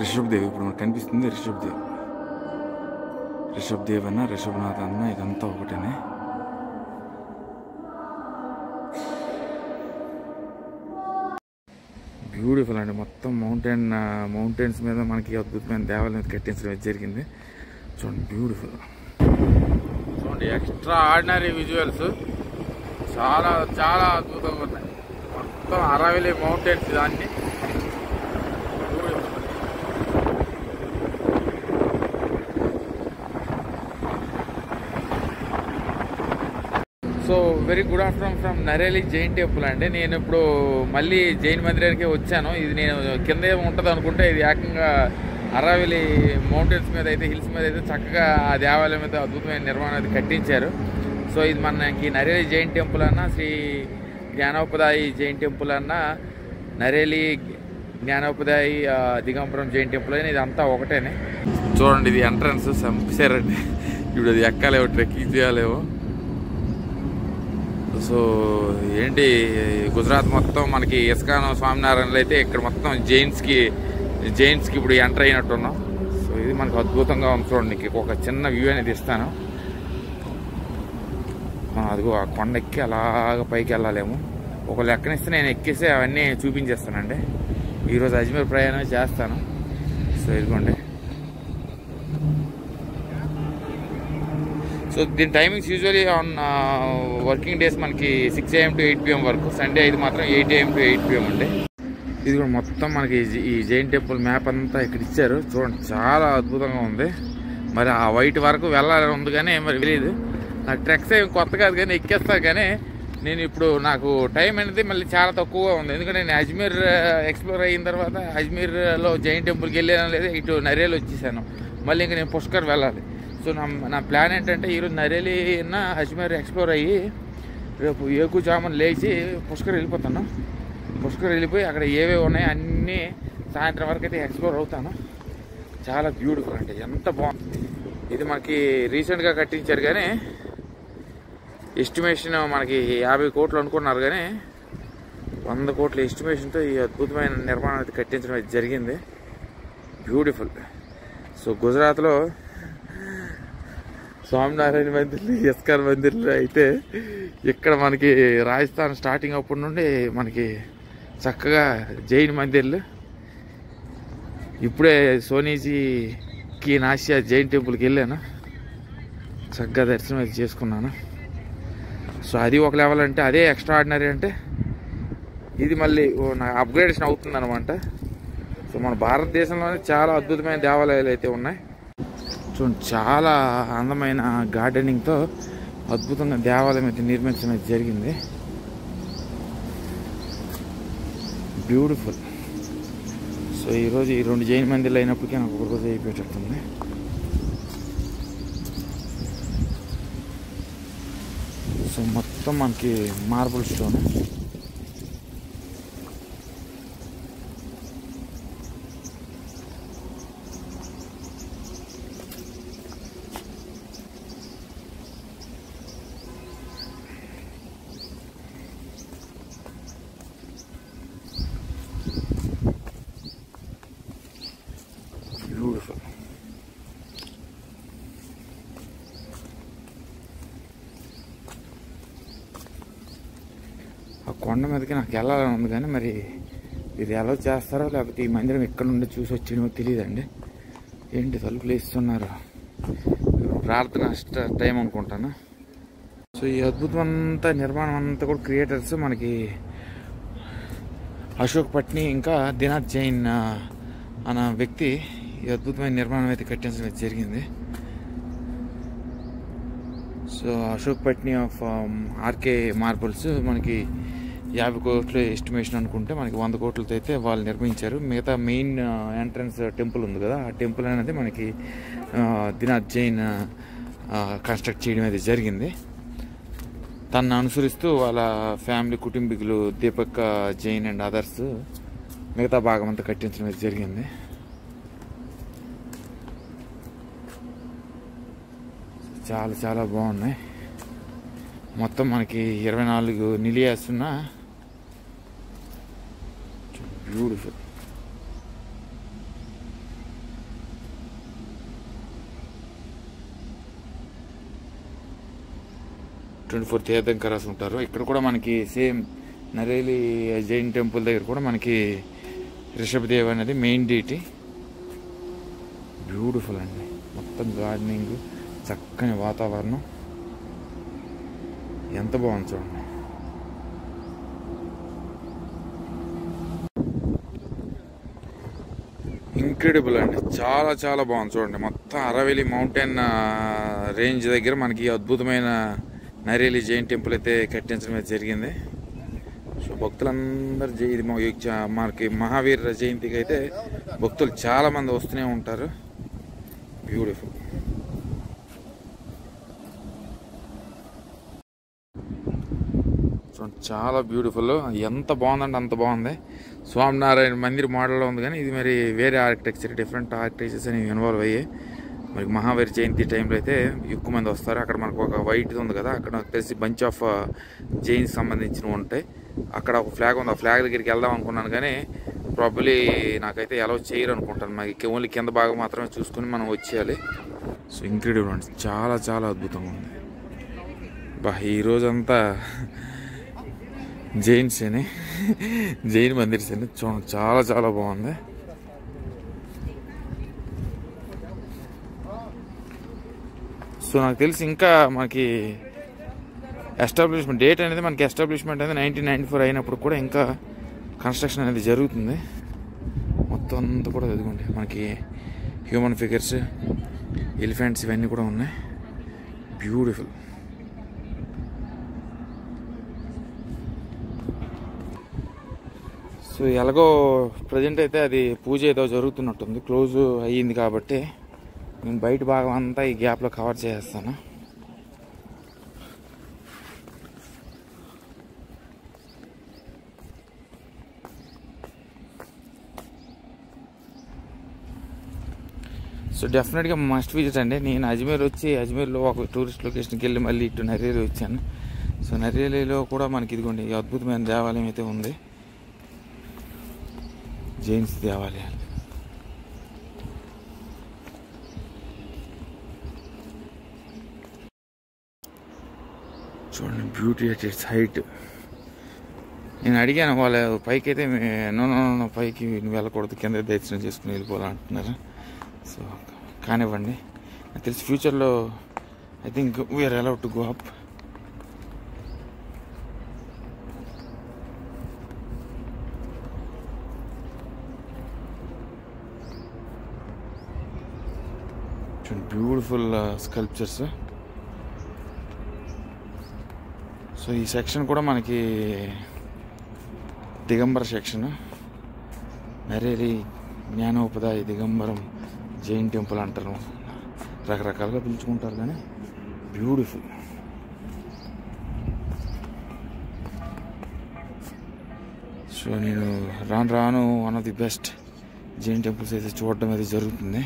రిషబ్ దేవ్ ఇప్పుడు మనకు కనిపిస్తుంది. రిషబ్ దేవ్ అన్న, రిషబ్నాథ్ అన్న, ఇదంతా ఒకటేనే. బ్యూటిఫుల్ అండి. మొత్తం మౌంటైన్స్ మీద మనకి అద్భుతమైన దేవాలయం కట్టించడం జరిగింది. చూడండి, బ్యూటిఫుల్. చూడండి, ఎక్స్ట్రా ఆర్డినరీ విజువల్స్ చాలా చాలా అద్భుతంగా ఉన్నాయి. మొత్తం అరవైలే మౌంటైన్స్ దాన్ని. So very good afternoon from Nareli Jain temple అండి. నేను ఇప్పుడు మళ్ళీ జైన్ మందిరానికి వచ్చాను. ఇది నేను కింద ఏమి ఉంటుంది అనుకుంటే ఇది ఏకంగా అరావలి మౌంటైన్స్ మీద అయితే, హిల్స్ మీద అయితే చక్కగా ఆ దేవాలయం మీద అద్భుతమైన నిర్మాణం అయితే కట్టించారు. సో ఇది మనకి నరేలి జైన్ టెంపుల్ అన్న, శ్రీ జ్ఞానోపదాయి జైన్ టెంపుల్ అన్న, నరేలి జ్ఞానోపదాయి దిగంబరం జైన్ టెంపుల్ అని, ఇదంతా ఒకటేనే. చూడండి, ఇది ఎంట్రన్స్ చంపేశారండి. ఇప్పుడు అది ఎక్కాలేవో, ట్రెక్కింగ్ చేయాలేవో. సో ఏంటి, గుజరాత్ మొత్తం మనకి ఇస్కాన్ స్వామినారాయణలో అయితే ఇక్కడ మొత్తం జైన్స్కి ఇప్పుడు ఎంటర్ అయినట్టున్నాం. సో ఇది మనకు అద్భుతంగా ఉంది. చూడండి, ఒక చిన్న వ్యూ అనేది ఇస్తాను. అదిగో ఆ కొండ ఎక్కి అలాగ పైకి వెళ్ళాలేమో. ఒక లెక్కనిస్తే నేను ఎక్కేసి అవన్నీ చూపించేస్తానండి. ఈరోజు అజ్మీర్ ప్రయాణం చేస్తాను. సో ఇదిగోండి. సో దీని timings usually on working days మనకి 6 AM to 8 PM వరకు, సండే అయితే మాత్రం 8 AM to 8 PM అండి. ఇది కూడా మొత్తం మనకి ఈ జైన్ టెంపుల్ మ్యాప్ అంతా ఇక్కడ ఇచ్చారు. చూడండి, చాలా అద్భుతంగా ఉంది. మరి ఆ వైట్ వరకు వెళ్ళాలని ఉంది కానీ మరి తెలియదు. నాకు ట్రెక్స్ ఏమి కొత్త కాదు కానీ ఎక్కేస్తా. కానీ నేను ఇప్పుడు నాకు టైం అనేది మళ్ళీ చాలా తక్కువగా ఉంది. ఎందుకంటే నేను అజ్మీర్ ఎక్స్ప్లోర్ అయిన తర్వాత అజ్మీర్లో జైన్ టెంపుల్కి వెళ్ళాను, లేదా ఇటు నరేలి వచ్చేసాను. మళ్ళీ ఇంకా నేను పుష్కర్ వెళ్ళాలి. సో నా ప్లాన్ ఏంటంటే ఈరోజు నరేలి అజ్మీర్ ఎక్స్ప్లోర్ అయ్యి రేపు ఏకుజామున లేచి పుష్కర్ వెళ్ళిపోతాను. పుష్కర్ వెళ్ళిపోయి అక్కడ ఏవేవి ఉన్నాయో అన్నీ సాయంత్రం వరకు అయితే ఎక్స్ప్లోర్ అవుతాను. చాలా బ్యూటిఫుల్ అంటే ఎంత బాగుంది. ఇది మనకి రీసెంట్గా కట్టించారు కానీ ఎస్టిమేషన్ మనకి 50 కోట్లు అనుకున్నారు కానీ 100 కోట్ల ఎస్టిమేషన్తో ఈ అద్భుతమైన నిర్మాణం అయితే కట్టించడం అయితే జరిగింది. బ్యూటిఫుల్. సో గుజరాత్లో స్వామినారాయణ మందిర్లు, ఇస్కాన్ మందిర్లు అయితే ఇక్కడ మనకి రాజస్థాన్ స్టార్టింగ్ అప్పటి నుండి మనకి చక్కగా జైన్ మందిర్లు. ఇప్పుడే సోనీజీకి నాసియా జైన్ టెంపుల్కి వెళ్ళాను. చక్కగా దర్శనం అయితే చేసుకున్నాను. సో అది ఒక లెవెల్ అంటే, అదే ఎక్స్ట్రాడినరీ అంటే ఇది మళ్ళీ అప్గ్రేడేషన్ అవుతుంది అనమాట. సో మన భారతదేశంలోనే చాలా అద్భుతమైన దేవాలయాలు అయితే ఉన్నాయి. చూడండి, చాలా అందమైన గార్డెనింగ్తో అద్భుతంగా దేవాలయం అయితే నిర్మించడం జరిగింది. బ్యూటిఫుల్. సో ఈరోజు ఈ 2 జైన్ మందిర్లు అయినప్పటికీ నాకు ఒక రోజు అయిపోయేటట్టుంది. సో మొత్తం మనకి మార్బుల్ స్టోన్. బ్యూటిఫుల్. ఆ కొండ మీదకి నాకు వెళ్ళాలని ఉంది కానీ మరి ఇది ఎలా చేస్తారో, లేకపోతే ఈ మందిరం ఎక్కడ నుండి చూసి వచ్చినో తెలియదండి. ఏంటి తలుపులు వేస్తున్నారు? ప్రార్థన టైం అనుకుంటాను. సో ఈ అద్భుతం అంతా నిర్మాణం అంతా కూడా క్రియేటర్స్ మనకి అశోక్ పట్ని ఇంకా దినాథ్ జైన్ అన్న వ్యక్తి ఈ అద్భుతమైన నిర్మాణం అయితే కట్టించడం జరిగింది. So Ashok Patni of RK marbles మనకి 50 కోట్ల ఎస్టిమేషన్ అనుకుంటే మనకి 100 కోట్లతో అయితే వాళ్ళు నిర్మించారు. మిగతా మెయిన్ ఎంట్రన్స్ టెంపుల్ ఉంది కదా, ఆ టెంపుల్ అనేది మనకి దినాథ్ జైన్ కన్స్ట్రక్ట్ చేయడం అయితే జరిగింది. తనను అనుసరిస్తూ వాళ్ళ ఫ్యామిలీ కుటుంబీకులు దీపక్ జైన్ అండ్ అదర్స్ మిగతా భాగం అంతా కట్టించడం అయితే జరిగింది. చాలా చాలా బాగున్నాయి. మొత్తం మనకి 24 నిలియాస్ ఉన్న బ్యూటిఫుల్. 24 తీర్థంకరాస్ ఉంటారు. ఇక్కడ కూడా మనకి సేమ్ నరేలి జైన్ టెంపుల్ దగ్గర కూడా మనకి రిషభదేవ్ అనేది మెయిన్ డీటీ. బ్యూటిఫుల్ అండి, మొత్తం గార్డెనింగ్, చక్కని వాతావరణం, ఎంత బాగుంది చూడండి. ఇంక్రెడిబుల్ అండి, చాలా చాలా బాగుంది చూడండి. మొత్తం అరవెల్లి మౌంటైన్ రేంజ్ దగ్గర మనకి అద్భుతమైన నరేలి జైన్ టెంపుల్ అయితే కట్టించడం అయితే జరిగింది. సో భక్తులందరూ ఇది మనకి మహావీర జయంతికి అయితే భక్తులు చాలా మంది వస్తూనే ఉంటారు. బ్యూటిఫుల్. చూడండి చాలా బ్యూటిఫుల్, ఎంత బాగుందంటే అంత బాగుంది. స్వామినారాయణ మందిర్ మోడల్లో ఉంది, కానీ ఇది మరి వేరే ఆర్కిటెక్చర్, డిఫరెంట్ ఆర్కిటెక్చర్స్ అనేవి ఇన్వాల్వ్ అయ్యాయి. మరి మహావీర జయంతి టైంలో అయితే ఎక్కువ మంది వస్తారు. అక్కడ మనకు ఒక వైట్ ఉంది కదా, అక్కడ నాకు తెలిసి బంచ్ ఆఫ్ జైన్స్ సంబంధించినవి ఉంటాయి. అక్కడ ఒక ఫ్లాగ్ ఉంది, ఆ ఫ్లాగ్ దగ్గరికి వెళ్దాం అనుకున్నాను, కానీ ప్రాబబ్లీ నాకైతే ఎలా చేయరు అనుకుంటాను. మనకి ఓన్లీ కింద భాగం మాత్రమే చూసుకుని మనం వచ్చేయాలి. సో ఇంక్రెడిబుల్ అండి, చాలా చాలా అద్భుతంగా ఉంది. ఈరోజంతా జైన్స్ అని, జైన్ మందిర్స్ అని చూడండి, చాలా చాలా బాగుంది. సో నాకు తెలిసి ఇంకా మనకి ఎస్టాబ్లిష్మెంట్ డేట్ అనేది, మనకి ఎస్టాబ్లిష్మెంట్ అనేది 1994 అయినప్పుడు కూడా ఇంకా కన్స్ట్రక్షన్ అనేది జరుగుతుంది. మొత్తం అంతా కూడా చదువుకోండి, మనకి హ్యూమన్ ఫిగర్స్, ఎలిఫెంట్స్ ఇవన్నీ కూడా ఉన్నాయి. బ్యూటిఫుల్. సో ఎలాగో ప్రజెంట్ అయితే అది పూజ ఏదో జరుగుతున్నట్టుంది, క్లోజ్ అయ్యింది కాబట్టి నేను బయట భాగం అంతా ఈ గ్యాప్లో కవర్ చేస్తాను. సో డెఫినెట్గా మస్ట్ విజిట్ అండి. నేను అజ్మీర్ వచ్చి, అజ్మీర్లో ఒక టూరిస్ట్ లొకేషన్కి వెళ్ళి మళ్ళీ ఇటు నరేలి వచ్చాను. సో నరేలిలో కూడా మనకి ఇదిగోండి అద్భుతమైన దేవాలయం అయితే ఉంది, జైన్స్ దేవాలయాలు. చూడండి బ్యూటీ అట్ ఇట్స్ హైట్. నేను అడిగాను వాళ్ళ పైకి అయితే, నో పైకి వెళ్ళకూడదు, కింద దర్శనం చేసుకుని వెళ్ళిపోవాలంటున్నారు. సో కానివ్వండి, నాకు తెలిసి ఫ్యూచర్లో I think we are allowed to go up. Beautiful sculptures. So ఈ సెక్షన్ కూడా మనకి దిగంబర సెక్షన్, నరేలి జ్ఞానోపదాయ దిగంబరం జైన్ టెంపుల్ అంటారు, రకరకాలుగా పిలుచుకుంటారు, కానీ బ్యూటిఫుల్. సో నేను రాను one of the best Jain temples అయితే చూడడం అయితే జరుగుతుంది.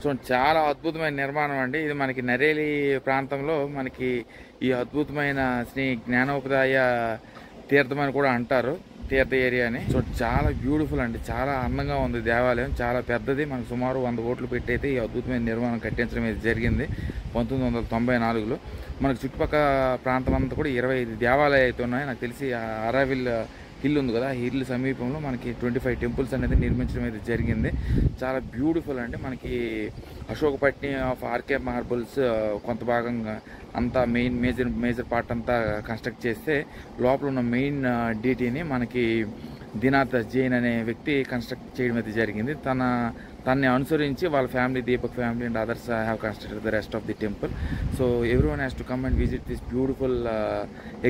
సో చాలా అద్భుతమైన నిర్మాణం అండి ఇది. మనకి నరేలి ప్రాంతంలో మనకి ఈ అద్భుతమైన శ్రీ జ్ఞానోపదాయ తీర్థం అని కూడా అంటారు, తీర్థ ఏరియా అని. సో చాలా బ్యూటిఫుల్ అండి, చాలా అందంగా ఉంది దేవాలయం, చాలా పెద్దది. మనకు సుమారు 100 కోట్లు పెట్టి అయితే ఈ అద్భుతమైన నిర్మాణం కట్టించడం అయితే జరిగింది 1994లో. మనకు చుట్టుపక్కల ప్రాంతం అంతా కూడా 25 దేవాలయాలు అయితే ఉన్నాయి. నాకు తెలిసి అరవిల్ హిల్ ఉంది కదా, ఆ హిల్ సమీపంలో మనకి 25 టెంపుల్స్ అనేది నిర్మించడం అయితే జరిగింది. చాలా బ్యూటిఫుల్ అండి. మనకి అశోకపట్ని ఆఫ్ ఆర్కే మార్బుల్స్ కొంత భాగంగా అంతా మేజర్ పార్ట్ అంతా కన్స్ట్రక్ట్ చేస్తే, లోపల ఉన్న మెయిన్ డీటీని మనకి దినాథ్ జైన్ అనే వ్యక్తి కన్స్ట్రక్ట్ చేయడం అయితే జరిగింది. తనని అనుసరించి వాళ్ళ family, Deepak family and others have constructed the rest of the temple. So everyone has to come and visit this beautiful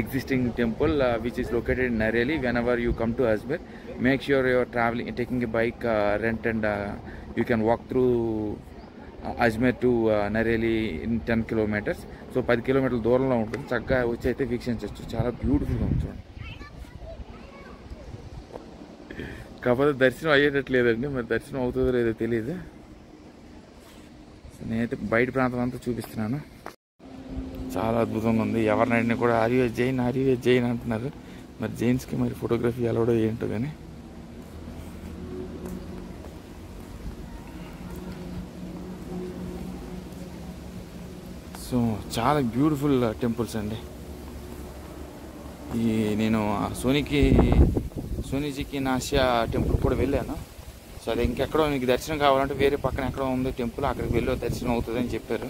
existing temple which is located in Nareli. Whenever you come to Ajmer, make sure you are traveling, taking a bike rent, and you can walk through Ajmer to Nareli in 10 kilometers. So 10 kilometers దూరంలో ఉంటుంది, చక్కగా వచ్చి అయితే వీక్షించవచ్చు. చాలా బ్యూటిఫుల్గా ఉంది చూడండి. కాకపోతే దర్శనం అయ్యేటట్లేదండి, మరి దర్శనం అవుతుందో లేదో తెలియదు. నేనైతే బయట ప్రాంతం అంతా చూపిస్తున్నాను. చాలా అద్భుతంగా ఉంది. ఎవరినైనా కూడా ఆర్యూ జైన్ అంటున్నారు. మరి జైన్స్కి మరి ఫోటోగ్రఫీ అలౌడో ఏంటో కానీ. సో చాలా బ్యూటిఫుల్ టెంపుల్స్ అండి. ఈ నేను సోనీజీకి నాసియా టెంపుల్ కూడా వెళ్ళాను. సో అది ఇంకెక్కడో మీకు దర్శనం కావాలంటే వేరే పక్కన ఎక్కడో ఉంది టెంపుల్, అక్కడికి వెళ్ళి దర్శనం అవుతుందని చెప్పారు.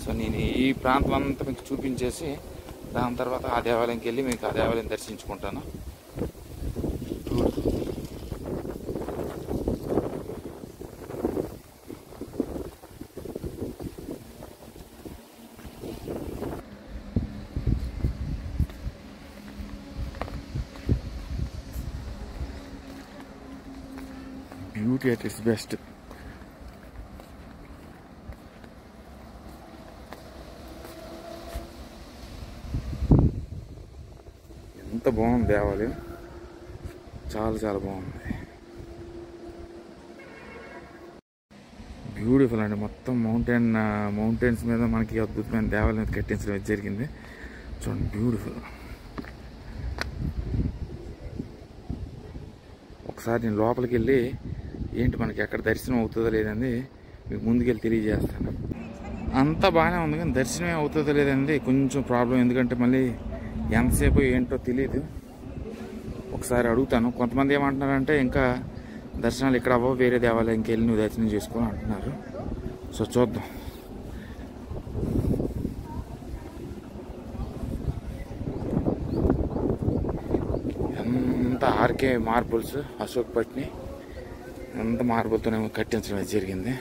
సో నేను ఈ ప్రాంతం అంతా మీకు చూపించేసి దాని తర్వాత ఆ దేవాలయంకి వెళ్ళి మీకు ఆ దేవాలయం దర్శించుకుంటాను. Beauty at its best. ఎంత బాగుంది దేవాలయం, చాలా చాలా బాగుంది. బ్యూటిఫుల్ అండి. మొత్తం మౌంటైన్స్ మీద మనకి అద్భుతమైన దేవాలయం కట్టించడం జరిగింది. చూడండి బ్యూటిఫుల్. ఒకసారి నేను లోపలికి వెళ్ళి ఏంటి మనకి ఎక్కడ దర్శనం అవుతుందో లేదని మీకు ముందుకెళ్ళి తెలియజేస్తాను. అంతా బాగానే ఉంది కానీ దర్శనమే అవుతుందో లేదండి కొంచెం ప్రాబ్లం. ఎందుకంటే మళ్ళీ ఎంతసేపు ఏంటో తెలియదు. ఒకసారి అడుగుతాను. కొంతమంది ఏమంటున్నారంటే ఇంకా దర్శనాలు ఇక్కడ అవ్వవు, వేరే దేవాలయంకి వెళ్ళి నువ్వు దర్శనం చేసుకో అంటున్నారు. సో చూద్దాం. అంతా ఆర్కే మార్బుల్స్, అశోక్ పట్ని అంత మార్బుల్తోనే కట్టించడం జరిగింది.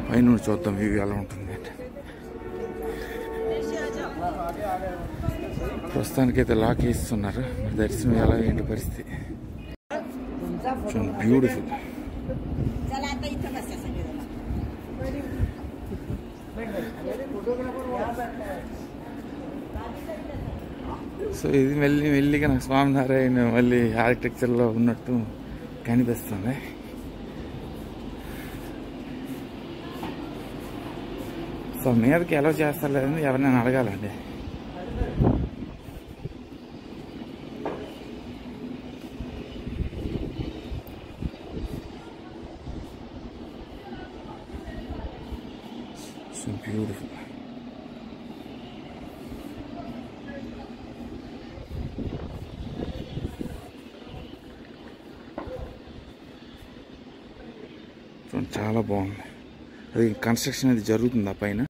పైన చూద్దాం వ్యూ ఎలా ఉంటుంది అంటే. ప్రస్తుతానికైతే లాక్ వేస్తున్నారు. దర్శనం ఎలా ఏంటి పరిస్థితి. బ్యూటిఫుల్. సో ఇది మెల్లిగా నాకు స్వామినారాయణ మళ్ళీ ఆర్కిటెక్చర్లో ఉన్నట్టు కనిపిస్తుంది. సో మీదకి ఎలా చేస్తారు లేదని ఎవరినైనా అడగాలండి. So beautiful. చాలా బాగుంది. అది కన్స్ట్రక్షన్ అది జరుగుతుంది ఆ పైన.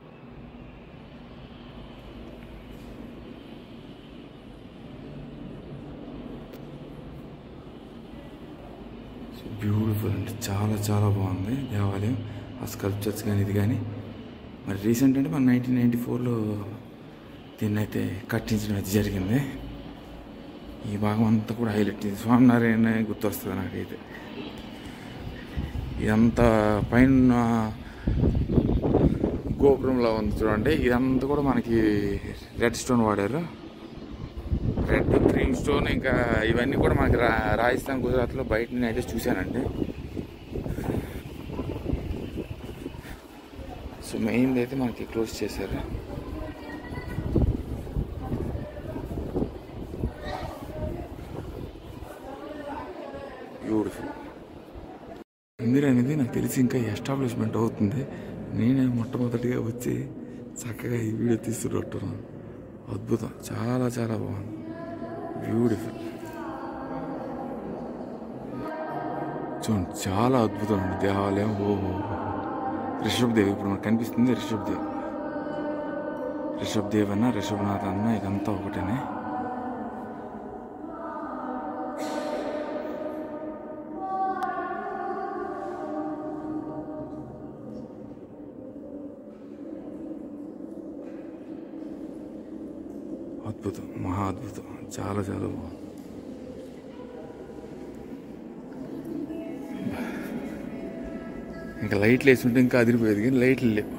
బ్యూటిఫుల్ అంటే చాలా చాలా బాగుంది దేవాలయం. ఆ స్కల్ప్చర్స్ కానీ ఇది కానీ మరి రీసెంట్ అంటే మన 1994లో దీన్ని అయితే కట్టించడం అయితే జరిగింది. ఈ భాగం అంతా కూడా హైలైట్. ఇది స్వామినారాయణ గుర్తొస్తుంది నాకైతే. ఇదంతా పైన గోపురంలో ఉంది చూడండి. ఇదంతా కూడా మనకి రెడ్ స్టోన్ వాడారు. రెడ్, క్రీమ్ స్టోన్, ఇంకా ఇవన్నీ కూడా మనకి రాజస్థాన్, గుజరాత్లో బయట నేను అయితే చూశానండి. సో మెయిన్ అయితే మనకి క్లోజ్ చేశారు. బ్యూటిఫుల్. మందిర్ అనేది నాకు తెలిసి ఇంకా ఎస్టాబ్లిష్మెంట్ అవుతుంది. నేనే మొట్టమొదటిగా వచ్చి చక్కగా ఈ వీడియో తీసుకుంటున్నాను. అద్భుతం, చాలా చాలా బాగుంది. బ్యూటిఫుల్. చూడండి చాలా అద్భుతం అండి దేవాలయం. ఓహో, రిషభదేవి ఇప్పుడు మనకు కనిపిస్తుంది. రిషభదేవి అన్న, రిషభనాథ్ అన్న, ఇదంతా ఒకటేనే. అద్భుతం, మహా అద్భుతం, చాలా చాలా బాగుంది. ఇంకా లైట్లు వేసి ఉంటే ఇంకా అదిరిపోయేది కానీ లైట్లు లేవు.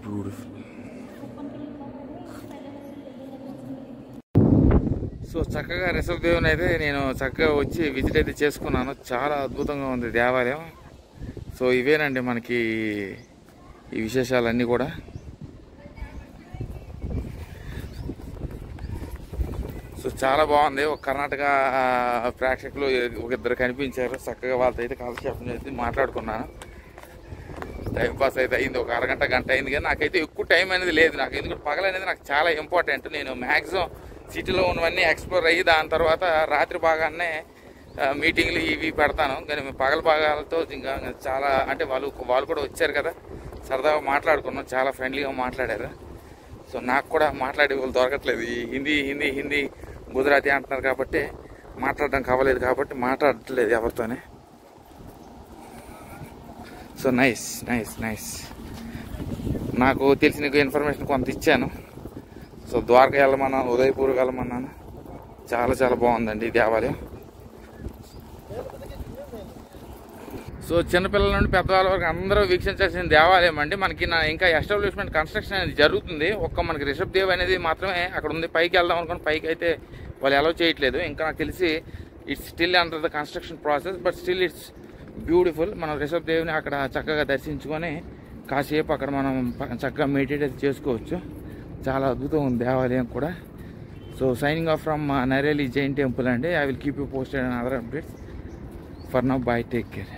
బ్యూటిఫుల్. సో చక్కగా రిషబ్ దేవుని అయితే నేను చక్కగా వచ్చి విజిట్ అయితే చేసుకున్నాను. చాలా అద్భుతంగా ఉంది దేవాలయం. సో ఇవేనండి మనకి ఈ విశేషాలన్నీ కూడా. సో చాలా బాగుంది. ఒక కర్ణాటక ప్రేక్షకులు ఒక ఇద్దరు కనిపించారు. చక్కగా వాళ్ళతో అయితే కాలక్షేపం చేసి మాట్లాడుకున్నాను. టైంపాస్ అయితే అయింది. ఒక అరగంట గంట అయింది. కానీ నాకైతే ఎక్కువ టైం అనేది లేదు. నాకు ఎందుకంటే పగలు అనేది నాకు చాలా ఇంపార్టెంట్. నేను మ్యాక్సిమం సిటీలో ఉన్నవన్నీ ఎక్స్ప్లోర్ అయ్యి దాని తర్వాత రాత్రి భాగాన్నే మీటింగ్లు ఇవి పెడతాను. కానీ పగల భాగాలతో ఇంకా చాలా అంటే వాళ్ళు కూడా వచ్చారు కదా, సరదాగా మాట్లాడుకున్నాం. చాలా ఫ్రెండ్లీగా మాట్లాడారు. సో నాకు కూడా మాట్లాడే వాళ్ళు దొరకట్లేదు. ఈ హిందీ గుజరాతీ అంటున్నారు కాబట్టి మాట్లాడడం కావలేదు కాబట్టి మాట్లాడట్లేదు ఎవరితోనే. So nice. నాకు తెలిసిన ఇన్ఫర్మేషన్ కొంత ఇచ్చాను. సో ద్వారకా వెళ్ళమన్నాను, ఉదయపూర్ వెళ్ళమన్నాను. చాలా బాగుందండి ఈ దేవాలయం. సో చిన్నపిల్లల నుండి పెద్దవాళ్ళ వరకు అందరూ వీక్షించాల్సిన దేవాలయం అండి. మనకి ఇంకా ఎస్టాబ్లిష్మెంట్ కన్స్ట్రక్షన్ అనేది జరుగుతుంది. మనకి రిషబ్ దేవ్ అనేది మాత్రమే అక్కడ ఉంది. పైకి వెళ్దాం అనుకుని పైకి అయితే వాళ్ళు అలౌ చేయట్లేదు. ఇంకా నాకు తెలిసి it's still under the construction process, but still it's beautiful. మనం రిషబ్ దేవ్ని అక్కడ చక్కగా దర్శించుకొని కాసేపు అక్కడ మనం చక్కగా మెడిటేట్ చేసుకోవచ్చు. చాలా అద్భుతం ఉంది దేవాలయం కూడా. So signing off from Nareli Jain temple అండి. I will keep you posted and other updates. For now bye, take care.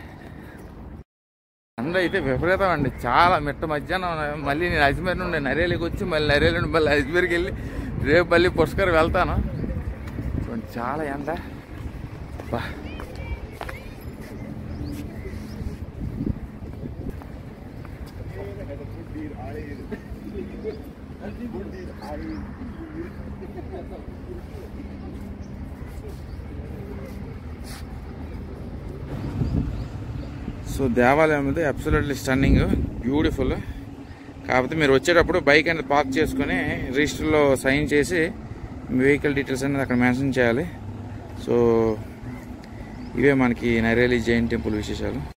అందరూ అయితే విపరీతం అండి. చాలా మిట్ట మధ్యాహ్నం మళ్ళీ నేను అజ్మీర్ నుండి నరేలికి వచ్చి మళ్ళీ నరేలి నుండి మళ్ళీ అజ్మీర్కి వెళ్ళి రేపు మళ్ళీ పుష్కర్ వెళ్తాను. చాలా ఎండ బా. సో దేవాలయం మీద అబ్సల్యూట్లీ స్టన్నింగ్, బ్యూటిఫుల్. కాకపోతే మీరు వచ్చేటప్పుడు బైక్ అనేది పార్క్ చేసుకుని రిజిస్టర్లో సైన్ చేసి మీ వెహికల్ డీటెయిల్స్ అనేది అక్కడ మెన్షన్ చేయాలి. సో ఇవే మనకి నరేలి జైన్ టెంపుల్ విశేషాలు.